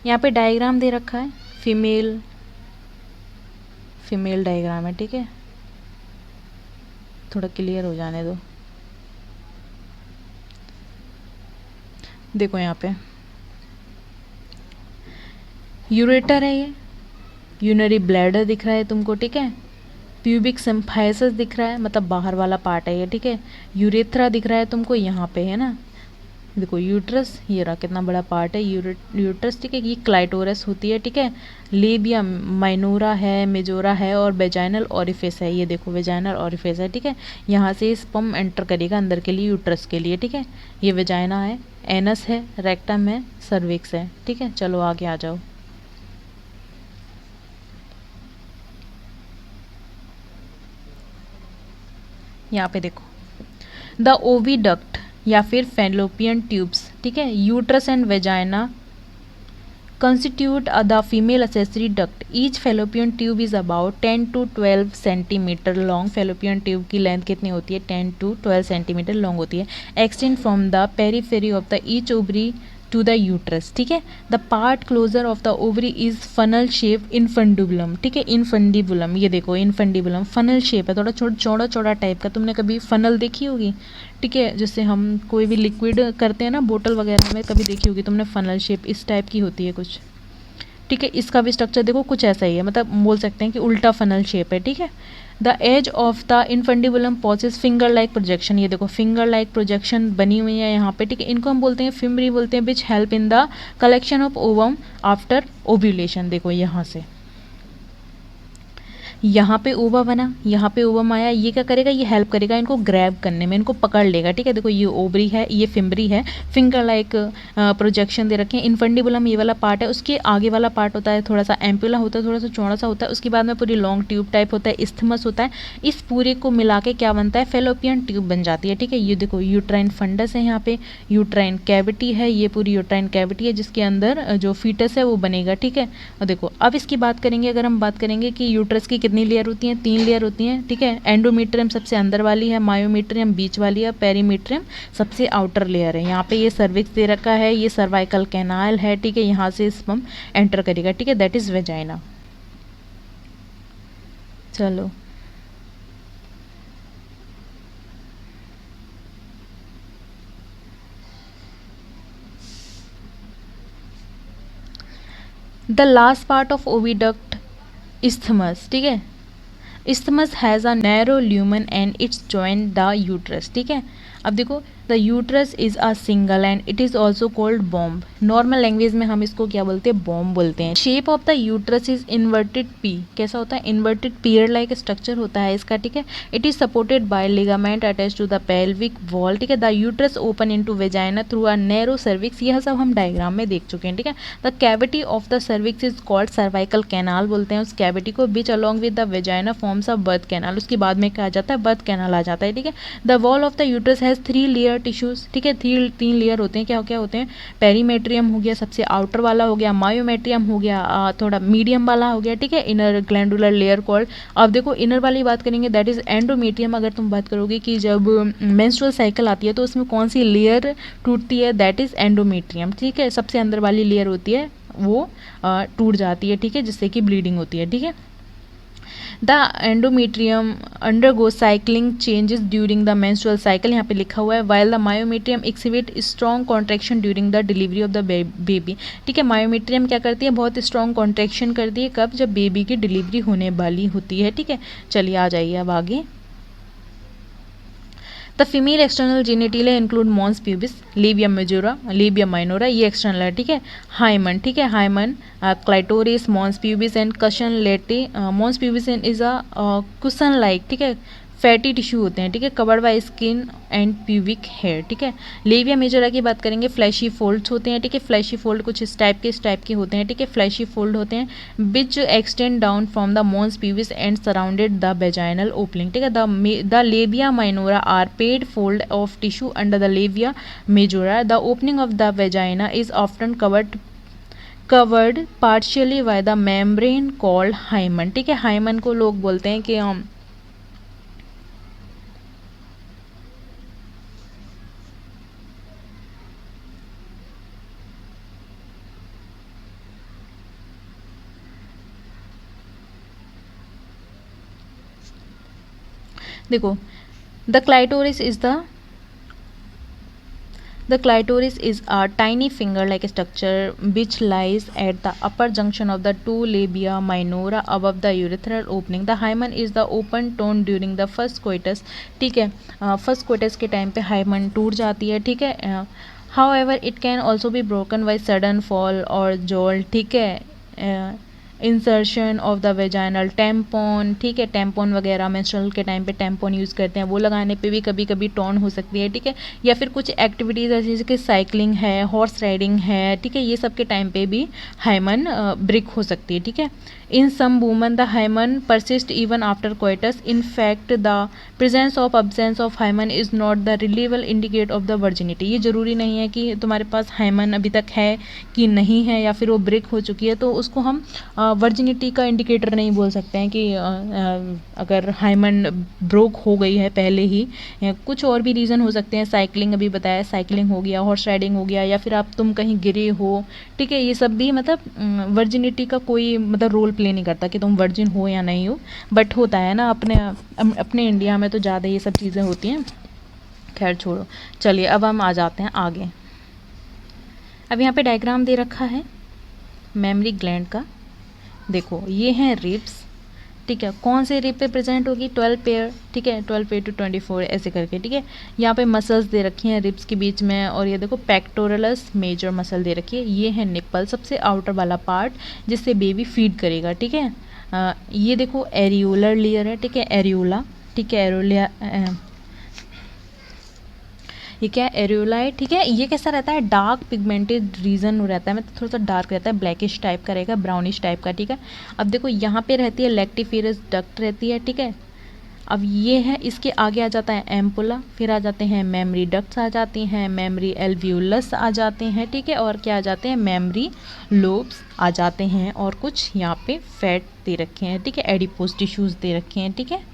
यहाँ पे डायग्राम दे रखा है, फीमेल डायग्राम है, ठीक है, थोड़ा क्लियर हो जाने दो। देखो यहाँ पे यूरेटर है, ये यूनरी ब्लैडर दिख रहा है तुमको, ठीक है, प्यूबिक सिम्फाइसिस दिख रहा है, मतलब बाहर वाला पार्ट है ये, ठीक है, यूरेथ्रा दिख रहा है तुमको यहाँ पे, है ना, देखो यूट्रस, ये रहा कितना बड़ा पार्ट है यूट्रस, ठीक है, ये क्लाइटोरस होती है, ठीक है, लेबिया माइनोरा है, मेजोरा है, और वेजाइनल ऑरिफिस है, ये देखो वेजाइनल ऑरिफिस है, ठीक है, यहाँ से स्पर्म एंटर करेगा अंदर के लिए यूट्रस के लिए, ठीक है, ये वेजाइना है, एनस है, रेक्टम है, सर्विक्स है, ठीक है। चलो आगे आ जाओ। यहाँ पे देखो द ओविडक्ट या फिर फैलोपियन ट्यूब्स, ठीक है, uterus and vagina constitute the female accessory duct. Each fallopian tube is about 10 to 12 centimetre long, fallopian tube की लेंथ कितनी होती है, 10 to 12 सेंटीमीटर लॉन्ग होती है, extend from the periphery of the each ovary to the uterus, ठीक है। The part closer of the ovary is funnel shape infundibulum, ठीक है, इनफंडिबुलम, ये देखो इनफंडिबुलम फनल शेप है, थोड़ा चौड़ा चौड़ा टाइप का, तुमने कभी फनल देखी होगी, ठीक है, जैसे हम कोई भी लिक्विड करते हैं ना बोतल वगैरह में, कभी देखी होगी तुमने, फनल शेप इस टाइप की होती है कुछ, ठीक है। इसका भी स्ट्रक्चर देखो कुछ ऐसा ही है, मतलब बोल सकते हैं कि उल्टा फनल शेप है, ठीक है। The as of the infundibulum possess finger like projection, ये देखो फिंगर लाइक प्रोजेक्शन बनी हुई है यहाँ पे, ठीक है, इनको हम बोलते हैं फिम्बरी बोलते हैं, विच help in the collection of ovum after ovulation. देखो यहाँ से यहाँ पे ओवा बना, यहाँ पे ओवम आया, ये क्या करेगा, ये हेल्प करेगा इनको ग्रैब करने में, इनको पकड़ लेगा, ठीक है। देखो ये ओवरी है, ये फिम्बरी है, फिंगर लाइक प्रोजेक्शन दे रखे हैं, इनफंडिबुलम ये वाला पार्ट है, उसके आगे वाला पार्ट होता है थोड़ा सा एम्पुला होता है, थोड़ा सा चौड़ा सा होता है, उसके बाद में पूरी लॉन्ग ट्यूब टाइप होता है, इस्थमस होता है, इस पूरे को मिला के क्या बनता है, फेलोपियन ट्यूब बन जाती है, ठीक है। ये देखो यूट्राइन फंडस है, यहाँ पे यूट्राइन कैविटी है, ये पूरी यूट्राइन कैविटी है जिसके अंदर जो फीटस है वो बनेगा, ठीक है। और देखो अब इसकी बात करेंगे, अगर हम बात करेंगे कि यूट्रस की कितनी लेयर होती हैं, 3 लेयर होती हैं, ठीक है। एंडोमीट्रियम सबसे अंदर वाली है, मायोमीट्रियम बीच वाली है, पेरीमीट्रियम सबसे आउटर लेयर है। यहाँ पे ये सर्विक्स दे रखा है, ये सर्वाइकल कैनाल है, ठीक है, यहाँ से स्पर्म एंटर करेगा, ठीक है, दैट इज वेजाइना। चलो the last part of oviduct isthmus, ठीक है, isthmus has a narrow lumen and it's join the uterus, ठीक है। अब देखो the uterus is a single and it is also called bomb. Normal language में हम इसको क्या बोलते हैं, बॉम्ब बोलते हैं। Shape of the uterus is inverted P, कैसा होता है, इन्वर्टेड पीयर लाइक स्ट्रक्चर होता है इसका, ठीक है। It is supported by ligament attach to the pelvic wall, ठीक है। The uterus open into vagina through a narrow cervix, यह सब हम डायग्राम में देख चुके हैं, ठीक है। The cavity of the cervix is called cervical canal बोलते हैं उस कैविटी को, which along with the vagina forms a birth canal, उसके बाद में क्या आ जाता है, बर्थ कैनाल आ जाता है, ठीक है। The wall of the uterus has 3 layer tissues, ठीक है। तीन लेयर होते हैं, क्या क्या होते हैं, पेरीमेट्रियम हो गया सबसे आउटर वाला हो गया, मायोमेट्रियम हो गया थोड़ा मीडियम वाला हो गया, ठीक है। इनर ग्लैंडुलर लेयर कॉल्ड, अब देखो इनर वाली बात करेंगे दैट इज एंडोमेट्रियम। अगर तुम बात करोगे कि जब मेंस्ट्रुअल साइकिल आती है तो उसमें कौन सी लेयर टूटती है, दैट इज एंडोमेट्रियम, ठीक है। सबसे अंदर वाली लेयर होती है वो टूट जाती है, ठीक है, जिससे कि ब्लीडिंग होती है, ठीक है। The endometrium undergo cycling changes during the menstrual cycle, यहाँ पे लिखा हुआ है, while the myometrium exhibit strong contraction during the delivery of the baby, ठीक है। मायोमेट्रियम क्या करती है, बहुत स्ट्रॉन्ग कॉन्ट्रैक्शन करती है, कब, जब बेबी की डिलीवरी होने वाली होती है, ठीक है। चलिए आ जाइए अब आगे। The female external genitalia include mons pubis, labium majora, labium minora, ये एक्सटर्नल है, ठीक है। हाइमन, ठीक है, hymen, clitoris, mons pubis and cushion लेटे। Mons pubis is a cushion like, ठीक है, फैटी टिश्यू होते हैं, ठीक है, covered by skin and pubic hair, ठीक है। लेबिया मेजोरा की बात करेंगे, फ्लैशी फोल्ड्स होते हैं, ठीक है। फ्लैशी फोल्ड कुछ इस टाइप के होते हैं, ठीक है, फ्लैशी फोल्ड होते हैं, which extend down from the mons pubis and surrounded the vaginal opening, ठीक है। The labia minora are paired fold of tissue under the labia majora. The opening of the vagina is often covered partially by the membrane called hymen, ठीक है। हाइमन को लोग बोलते हैं कि देखो the clitoris is the clitoris is a tiny finger-like structure which lies at the upper junction of the two labia minora above the urethral opening. The hymen is the open tone during the first coitus, ठीक है। फर्स्ट कोइटस के टाइम पे हाइमन टूट जाती है, ठीक है। However, it can also be broken by sudden fall or jolt, ठीक है। इंसर्शन ऑफ द वेजाइनल टेम्पोन, ठीक है, टेम्पोन वगैरह मेंस्ट्रुअल के टाइम पे टेम्पोन यूज़ करते हैं, वो लगाने पे भी कभी कभी टोन हो सकती है, ठीक है। या फिर कुछ एक्टिविटीज़ ऐसी जैसे कि साइकिलिंग है, हॉर्स राइडिंग है, ठीक है, ये सब के टाइम पे भी हाइमन ब्रेक हो सकती है, ठीक है। In some woman the hymen persist even after coitus. In fact the presence of absence of hymen is not the रिलीवल इंडिकेट ऑफ द वर्जिनिटी। ये जरूरी नहीं है कि तुम्हारे पास हाइमन अभी तक है कि नहीं है, या फिर वो ब्रेक हो चुकी है तो उसको हम वर्जिनिटी का इंडिकेटर नहीं बोल सकते हैं कि अगर हाइमन ब्रोक हो गई है पहले ही। कुछ और भी रीज़न हो सकते हैं, साइकिलिंग अभी बताया, साइकिलिंग हो गया, हॉर्स राइडिंग हो गया, या फिर आप तुम कहीं गिरे हो, ठीक है, ये सब भी मतलब वर्जिनिटी का कोई मतलब रोल प्ले नहीं करता कि तुम वर्जिन हो या नहीं हो, बट होता है ना अपने इंडिया में तो ज़्यादा ये सब चीज़ें होती हैं। खैर छोड़ो, चलिए अब हम आ जाते हैं आगे। अब यहाँ पे डायग्राम दे रखा है मेमरी ग्लैंड का, देखो ये हैं रिब्स, ठीक है, कौन से रिब पे प्रेजेंट होगी, 12 पेयर, ठीक है, 12 पेयर टू 24 ऐसे करके, ठीक है। यहाँ पे मसल्स दे रखी हैं रिब्स के बीच में, और ये देखो पेक्टोरलस मेजर मसल दे रखी है, ये है निप्पल, सबसे आउटर वाला पार्ट जिससे बेबी फीड करेगा, ठीक है। ये देखो एरियोलर लेयर है, ठीक है, एरियोला, ठीक है, एरियोला, ये क्या एरियोला है, ठीक है। ये कैसा रहता है, डार्क पिगमेंटेड रीजन रहता है, मतलब थोड़ा सा डार्क रहता है, ब्लैकिश टाइप का रहेगा, ब्राउनिश टाइप का, ठीक है। अब देखो यहाँ पे रहती है लैक्टिफेरस डक्ट रहती है, ठीक है। अब ये है, इसके आगे आ जाता है एम्पुला, फिर आ जाते हैं मेमरी डक्ट्स आ जाती हैं, मेमरी एल्व्यूलस आ जाते हैं, ठीक है, और क्या आ जाते हैं, मेमरी लोब्स आ जाते हैं, और कुछ यहाँ पे फैट दे रखे हैं, ठीक है, एडिपोज टिश्यूज़ दे रखे हैं, ठीक है।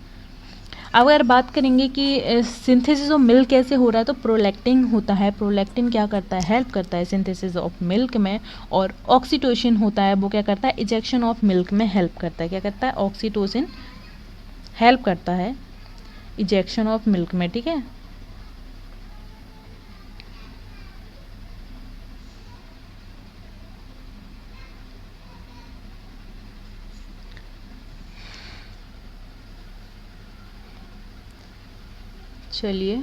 अगर बात करेंगे कि सिंथेसिस ऑफ मिल्क कैसे हो रहा है, तो प्रोलैक्टिन होता है। प्रोलैक्टिन क्या करता है, हेल्प करता है सिंथेसिस ऑफ मिल्क में, और ऑक्सीटोसिन होता है, वो क्या करता है, इजेक्शन ऑफ मिल्क में हेल्प करता है। क्या करता है, ऑक्सीटोसिन हेल्प करता है इजेक्शन ऑफ मिल्क में, ठीक है। चलिए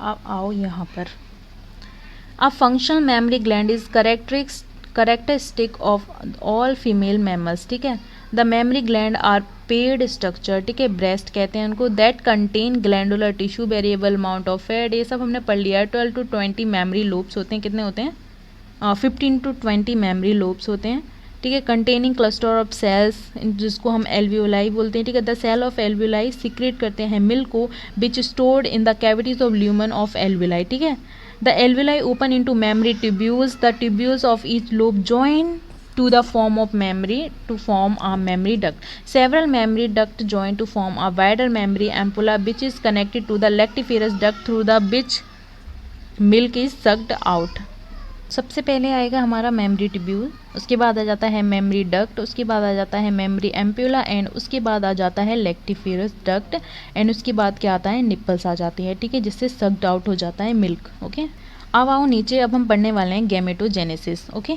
आप आओ यहाँ पर। A functional mammary gland is characteristic of all female mammals, ठीक है। The mammary gland are paired structure, ठीक है, breast कहते हैं उनको, that contain glandular tissue, variable amount of fat, ये सब हमने पढ़ लिया है। 12 to 20 mammary lobes होते हैं, कितने होते हैं? 15 to 20 mammary lobes होते हैं, ठीक है। कंटेनिंग क्लस्टर ऑफ सेल्स, जिसको हम एल्वियोलाई बोलते हैं, ठीक है। The cell of alveoli secrete करते हैं मिल्क को, which stored in the cavities of lumen of alveoli, ठीक है। The alveoli open into mammary tubules. The tubules of each lobe join to the form of mammary to form a mammary duct. Several mammary ducts join to form a wider mammary ampulla, which is connected to the lactiferous duct through the which milk is sucked out. सबसे पहले आएगा हमारा मेमरी ट्यूब्यूल, उसके बाद आ जाता है मेमरी डक्ट, उसके बाद आ जाता है मेमरी एम्प्यूला, एंड उसके बाद आ जाता है लैक्टिफेरस डक्ट, एंड उसके बाद क्या आता है? निप्पल्स आ जाती है, ठीक है, जिससे सक्ड आउट हो जाता है मिल्क। ओके, अब आओ नीचे, अब हम पढ़ने वाले हैं गैमेटोजेनेसिस। ओके,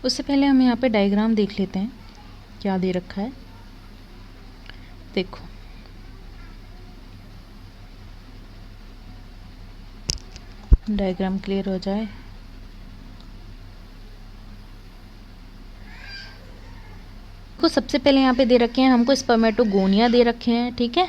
उससे पहले हम यहाँ पे डायग्राम देख लेते हैं क्या दे रखा है। देखो, डायग्राम क्लियर हो जाए। को सबसे पहले यहाँ पे दे रखे हैं हमको स्पर्मेटोगोनिया दे रखे हैं, ठीक है।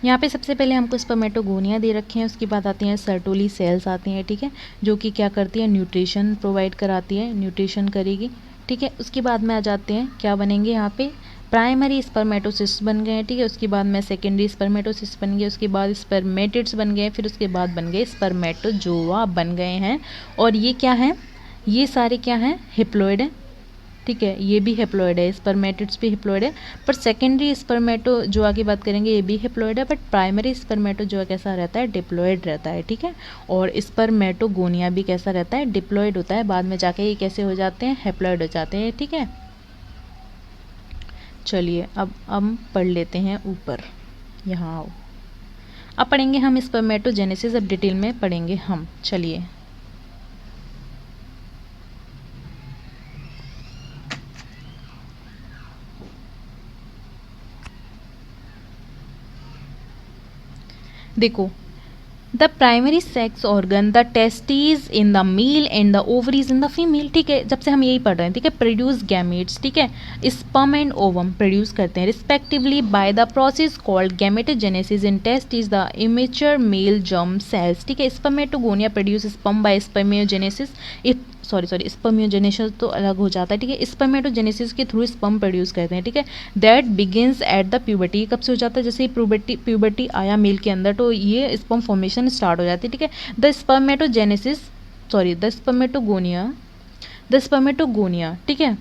यहाँ पे सबसे पहले हमको स्पर्मेटोगोनिया दे रखे हैं, उसके बाद आती हैं सर्टोली सेल्स आती हैं, ठीक है, जो कि क्या करती है? न्यूट्रिशन प्रोवाइड कराती है, न्यूट्रिशन करेगी, ठीक है। उसके बाद में आ जाते हैं, क्या बनेंगे यहाँ पे? प्राइमरी स्पर्मेटोसिस्ट बन गए हैं, ठीक है। उसके बाद में सेकेंडरी स्पर्मेटोसिस्ट बन गए, उसके बाद स्पर्मेटिड्स बन गए, फिर उसके बाद बन गए स्पर्मेटोजोआ बन गए हैं। और ये क्या है? ये सारे क्या हैं? हिप्लॉइड है, ठीक है। ये भी हिप्लॉइड है, स्पर्मेटिड्स भी हिप्लॉइड है। पर सेकेंडरी स्पर्मेटोजोआ की बात करेंगे, ये भी हिप्लॉइड है, बट प्राइमरी स्पर्मेटोजोआ कैसा रहता है? डिप्लॉइड रहता है, ठीक है। और स्पर्मेटोगोनिया भी कैसा रहता है? डिप्लॉइड होता है। बाद में जाके ये कैसे हो जाते हैं? हेप्लॉइड हो जाते हैं, ठीक है। चलिए अब हम पढ़ लेते हैं ऊपर, यहाँ आओ। अब पढ़ेंगे हम स्पर्मेटोजेनेसिस, अब डिटेल में पढ़ेंगे हम। चलिए, देखो, the primary sex organ, the testis in the male and the ovaries in the female, ठीक है। जब से हम यही पढ़ रहे हैं, ठीक है। प्रोड्यूस गैमेट्स, ठीक है, स्पर्म एंड ओवम प्रोड्यूस करते हैं respectively bye the process called gametogenesis. In testis the immature male germ cells, ठीक है। Spermatogonia produce sperm bye spermiogenesis, spermiogenesis तो अलग हो जाता है, ठीक है। स्पर्मेटोजेनेसिस के थ्रू स्पर्म प्रोड्यूस करते हैं, ठीक है। That begins at the puberty, कब से हो जाता है? जैसे प्यूबर्टी आया मेल के अंदर, तो ये स्पर्म फॉर्मेशन स्टार्ट हो जाती है, ठीक है। द स्पर्मेटोगोनिया, ठीक है,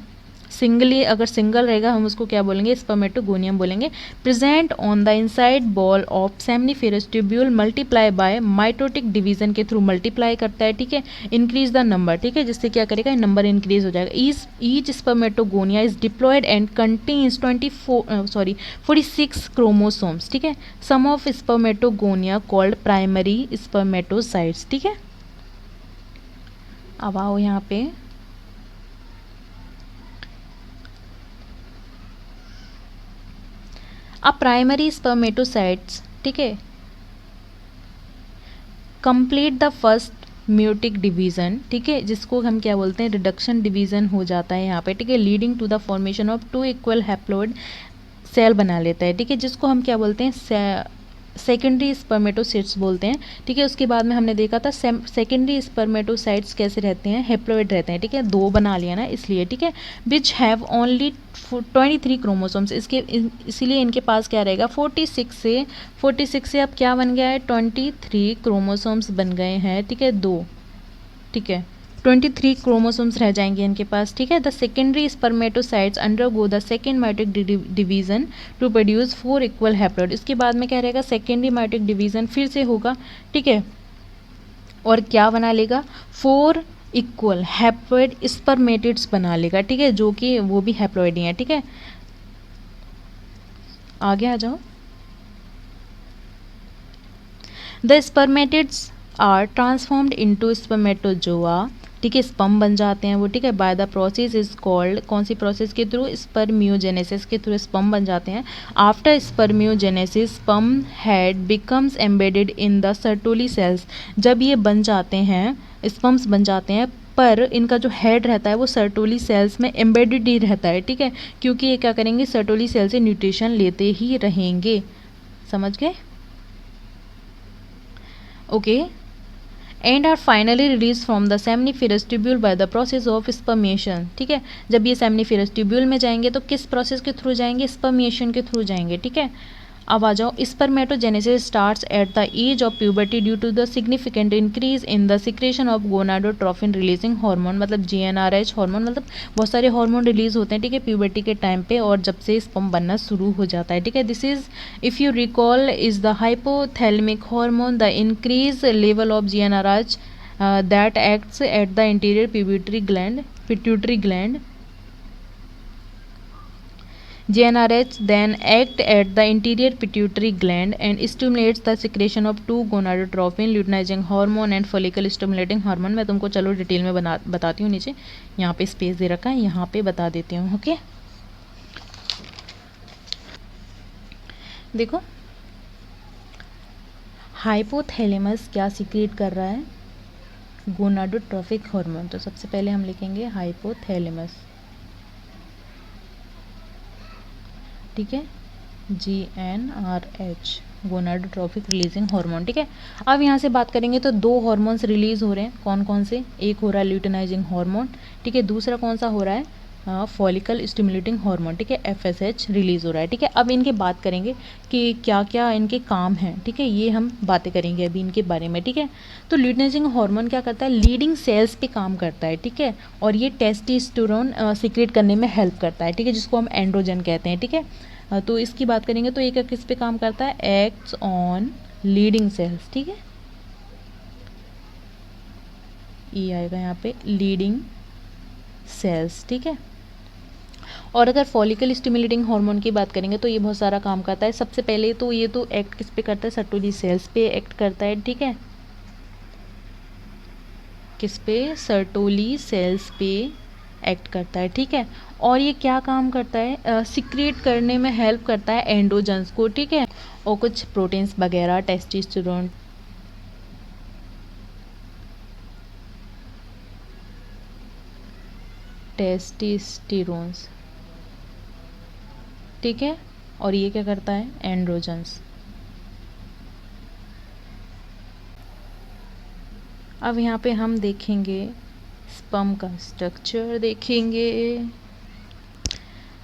सिंगली, अगर सिंगल रहेगा हम उसको क्या बोलेंगे? स्पर्मेटोगोनियम बोलेंगे। Present on the inside ball of seminiferous tubule, multiply by mitotic division के थ्रू मल्टीप्लाई करता है, ठीक है। इंक्रीज द नंबर, ठीक है, जिससे क्या करेगा? नंबर इंक्रीज हो जाएगा। Each spermatogonia is diploid and contains 46 chromosomes, ठीक है। Some of spermatogonia called primary spermatocytes, ठीक है। अब आओ यहाँ पे, अब प्राइमरी स्पर्मेटोसाइट्स, ठीक है, complete the first meiotic division, ठीक है, जिसको हम क्या बोलते हैं? रिडक्शन डिवीजन हो जाता है यहाँ पे, ठीक है। Leading to the formation of 2 equal haploid cell बना लेता है, ठीक है, जिसको हम क्या बोलते हैं? सेकेंडरी स्पर्मेटोसाइट्स बोलते हैं, ठीक है। उसके बाद में हमने देखा था सेकेंडरी स्पर्मेटोसाइट्स कैसे रहते हैं? हैप्लॉइड रहते हैं, ठीक है। 2 बना लिया ना इसलिए, ठीक है। विच हैव ओनली 23 क्रोमोसोम्स, इसीलिए इनके पास क्या रहेगा? 46 से अब क्या बन गया है? 23 क्रोमोसोम्स बन गए हैं, ठीक है, 2, ठीक है। 23 क्रोमोसोम्स रह जाएंगे इनके पास, ठीक है। The secondary spermatocytes undergo the second meiotic division to produce 4 equal haploid. इसके बाद में क्या रहेगा? सेकेंडरी माइटिक डिवीजन फिर से होगा, ठीक है, और क्या बना लेगा? 4 इक्वल हैप्लॉइड स्पर्मेटिड्स बना लेगा, ठीक है, जो कि वो भी हैप्लॉइड ही है, ठीक है। आगे आ जाओ। The spermatids are transformed into spermatozoa ठीक है, स्पर्म बन जाते हैं वो, ठीक है, bye the process is called, कौन सी प्रोसेस के थ्रू, स्पर्मियोजेनेसिस के थ्रू स्पर्म बन जाते हैं। After spermiogenesis sperm head becomes embedded in the Sertoli cells, जब ये बन जाते हैं, स्पर्म्स बन जाते हैं, पर इनका जो हेड रहता है वो सर्टोली सेल्स में एम्बेडेड ही रहता है, ठीक है, क्योंकि ये क्या करेंगे, सर्टोली सेल से न्यूट्रिशन लेते ही रहेंगे, समझ गए, okay, and are finally release from the seminiferous tubule by the process of spermiation, ठीक है, जब ये सेमनीफेरस ट्यूब्यूल में जाएंगे तो किस प्रोसेस के थ्रू जाएंगे, स्पर्मिएशन के थ्रू जाएंगे, ठीक है। अब आ जाओ, spermatogenesis starts at the as of puberty due to the significant increase in the secretion of gonadotrophin releasing hormone, मतलब GnRH हार्मोन, मतलब बहुत सारे हार्मोन रिलीज होते हैं, ठीक है, प्यूबर्टी के टाइम पे, और जब से स्पर्म बनना शुरू हो जाता है, ठीक है। This is, if you recall, is the hypothalamic hormone, the increase level of GnRH that acts at the anterior pituitary gland. GnRH then act at the anterior pituitary gland and stimulates the secretion of 2 gonadotropin, luteinizing hormone and follicle stimulating hormone. मैं तुमको चलो डिटेल में बताती हूँ, नीचे यहाँ पे स्पेस दे रखा है, यहाँ पे बता देती हूँ, ओके। देखो, हाइपोथैलेमस क्या सीक्रेट कर रहा है, गोनाडोट्रोफिक हार्मोन, तो सबसे पहले हम लिखेंगे हाइपोथैलेमस, ठीक है, GnRH, गोनाडोट्रोफिक रिलीजिंग हार्मोन, ठीक है। अब यहाँ से बात करेंगे तो 2 हार्मोन्स रिलीज हो रहे हैं, कौन कौन से, एक हो रहा है ल्यूटिनाइजिंग हार्मोन, ठीक है, दूसरा कौन सा हो रहा है, फॉलिकल स्टिमुलेटिंग हार्मोन, ठीक है, FSH रिलीज हो रहा है, ठीक है। अब इनके बात करेंगे कि क्या क्या इनके काम हैं, ठीक है, ये हम बातें करेंगे अभी इनके बारे में, ठीक है। तो ल्यूटिनाइजिंग हार्मोन क्या करता है, लीडिंग सेल्स पे काम करता है, ठीक है, और ये टेस्टोस्टेरोन सीक्रेट करने में हेल्प करता है, ठीक है, जिसको हम एंड्रोजन कहते हैं, ठीक है। तो इसकी बात करेंगे तो ये किस पे काम करता है, एक्ट्स ऑन लीडिंग सेल्स, ठीक है, ये आएगा यहाँ पे लीडिंग सेल्स, ठीक है। और अगर फॉलिकल स्टिमुलेटिंग हार्मोन की बात करेंगे तो ये बहुत सारा काम करता है, सबसे पहले तो ये तो एक्ट किस पे करता है, सर्टोली सेल्स पे एक्ट करता है, ठीक है, किस पे, सर्टोली सेल्स पे एक्ट करता है, ठीक है। और ये क्या काम करता है, सिक्रेट करने में हेल्प करता है एंड्रोजन्स को, ठीक है, और कुछ प्रोटीन्स वगैरह, टेस्टोस्टेरोन, टेस्टोस्टेरोन्स, ठीक है, और ये क्या करता है, एंड्रोजन्स। अब यहाँ पे हम देखेंगे स्पर्म का स्ट्रक्चर देखेंगे,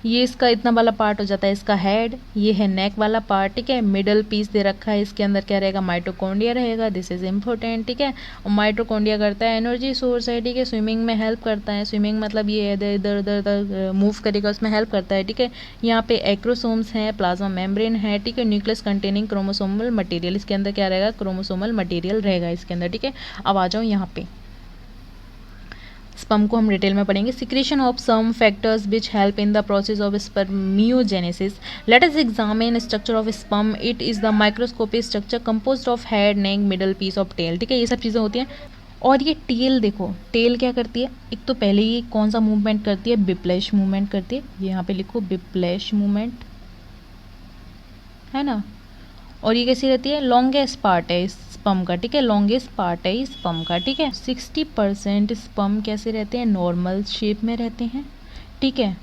ये इसका इतना वाला पार्ट हो जाता है, इसका हेड, ये है नेक वाला पार्ट, ठीक है, मिडल पीस दे रखा है, इसके अंदर क्या रहेगा, माइटोकॉन्ड्रिया रहेगा, दिस इज इम्पोर्टेंट, ठीक है। और माइटोकॉन्ड्रिया करता है एनर्जी सोर्स है, ठीक है, स्विमिंग में हेल्प करता है, स्विमिंग मतलब ये इधर इधर उधर मूव करेगा, उसमें हेल्प करता है, ठीक है। यहाँ पे एक्रोसोम्स हैं, प्लाज्मा मेम्ब्रेन है, ठीक है, न्यूक्लियस कंटेनिंग क्रोमोसोमल मटेरियल, इसके अंदर क्या रहेगा, क्रोमोसोमल मटेरियल रहेगा इसके अंदर, ठीक है। अब आ जाओ यहाँ पे, स्पर्म को हम डिटेल में पढ़ेंगे, secretion of some factors which help in the process of spermiogenesis, let us examine structure of sperm, it is the microscopic structure composed of head, neck, middle piece of tail, ठीक है, ये सब चीज़ें होती हैं। और ये टेल देखो, टेल क्या करती है, एक तो पहले ये कौन सा मूवमेंट करती है, बिप्लैश मूवमेंट करती है, ये यहाँ पे लिखो बिप्लैश मूवमेंट, है ना, और ये कैसी रहती है, लॉन्गेस्ट पार्ट है स्पर्म का, ठीक है, लॉन्गेस्ट पार्ट है स्पर्म का, ठीक है। 60% स्पर्म कैसे रहते हैं, नॉर्मल शेप में रहते हैं, ठीक है,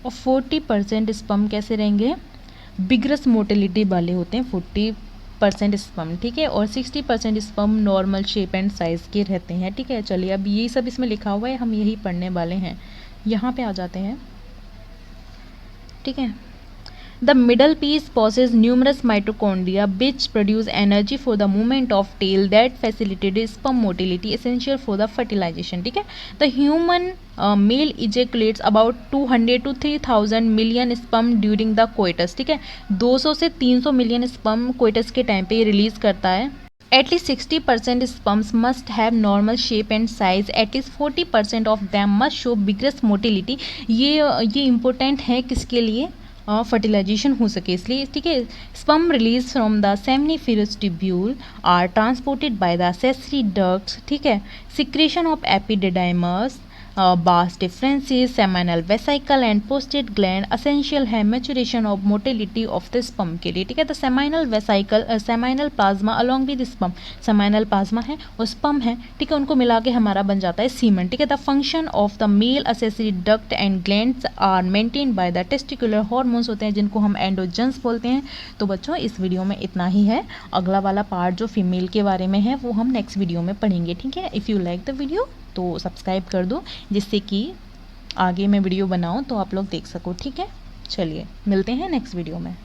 और 40% स्पर्म कैसे रहेंगे, बिगरस मोटिलिटी वाले होते हैं, 40% स्पर्म, ठीक है, और 60% sperm normal shape and size के रहते हैं, ठीक है। चलिए अब ये सब इसमें लिखा हुआ है, हम यही पढ़ने वाले हैं, यहाँ पे आ जाते हैं, ठीक है। The middle piece possesses numerous mitochondria which produce energy for the movement of tail that facilitates sperm motility essential for the fertilization, ठीक है। The human male ejaculates about 200 to 3000 million sperm during the coitus, ठीक है, 200 से 300 मिलियन स्पर्म कोइटस के टाइम पे रिलीज करता है। At least 60% sperms must have normal shape and size. At least 40% of them must show vigorous motility. ये important है किसके लिए, फर्टिलाइजेशन हो सके इसलिए, ठीक है। Sperm release from the seminiferous tubule are transported by the accessory ducts, ठीक है। Secretion of epididymis, vas deferens, seminal vesicle and prostate gland essential है maturation of motility of the sperm के लिए, ठीक है। तो seminal vesicle, seminal plasma along with sperm, seminal plasma है और स्पर्म है, ठीक है, उनको मिला के हमारा बन जाता है सीमन, ठीक है। The function of the male accessory duct and glands are maintain by the testicular hormones होते हैं जिनको हम एंडोजन्स बोलते हैं। तो बच्चों इस वीडियो में इतना ही है, अगला वाला पार्ट जो फीमेल के बारे में है वो हम नेक्स्ट वीडियो में पढ़ेंगे, ठीक है। If you like the video तो सब्सक्राइब कर दो जिससे कि आगे मैं वीडियो बनाऊं तो आप लोग देख सको, ठीक है। चलिए मिलते हैं नेक्स्ट वीडियो में।